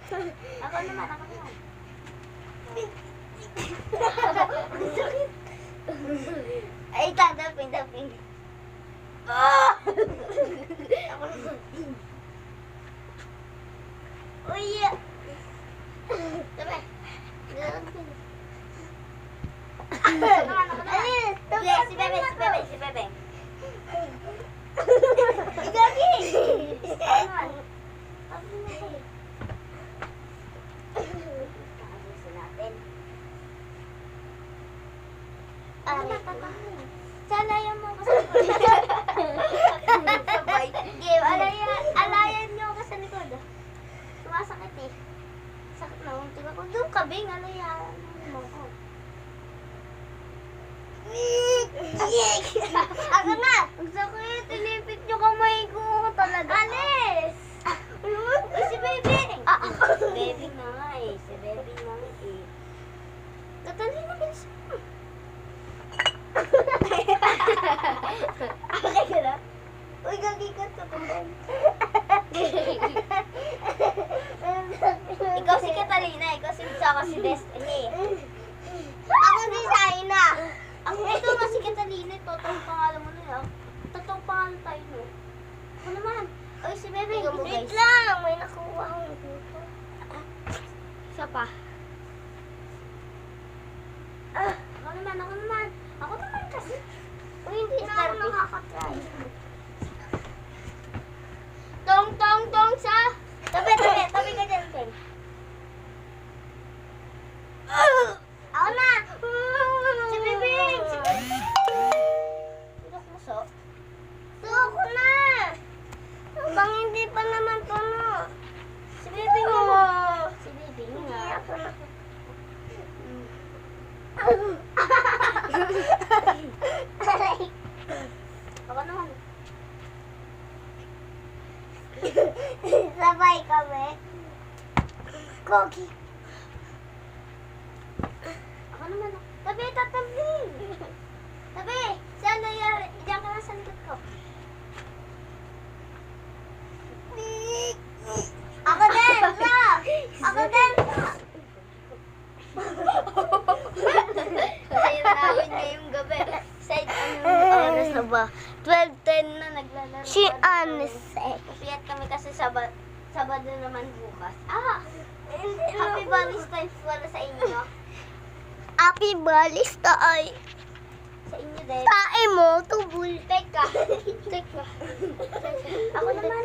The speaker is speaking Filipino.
Ako naman. Ay, taping. Ako naman. Uy! Tabi. Si Bebe. Gagi! Alayan mo kasi sabay. Game, alayan nyo ako sa likod. Sumasakit eh. Sakit na unti ako. Doon ka, Bing. Alayan mo ko. Ako na! Ang sakit. Tinipit nyo kamay ko. Talaga. Alis! Si Baby. Si Baby na nga eh. Tatali na bilis mo. Okay ka na? Uy, gagi ka sa tumbang. Ikaw si Catalina, ikaw si Destiny. Ako si Shaina. Ito nga si Catalina, totoong pangalan mo na yun. Totoong pangalan tayo no. Ako naman. Uy, si Bebe. Wait lang, may nakuha akong dito. Siya pa. Ako naman kasi. Uy, hindi na ako nakakatry. Tong sa. Tabi ka dyan, Ken. Ako na. Si Bibing. Tulok mo so. Ako na. Bang hindi pa naman puno. Si Bibing mo. Si Bibing nga. Ako naman. Sabay kami. Kogi. Ako naman. Tabi. Saan nangyari? Diyan ka lang sa likod ko. Ako din. Sa'yo namin ngayong gabi. Side oras na ba? 12:10 na naglalaro. Si Anse. Piyat kami kasi Sabado naman bukas. Happy Valentine's para sa inyo. Happy balista ay. Sa inyo din. Tae mo, tubul. Teka. Ako naman.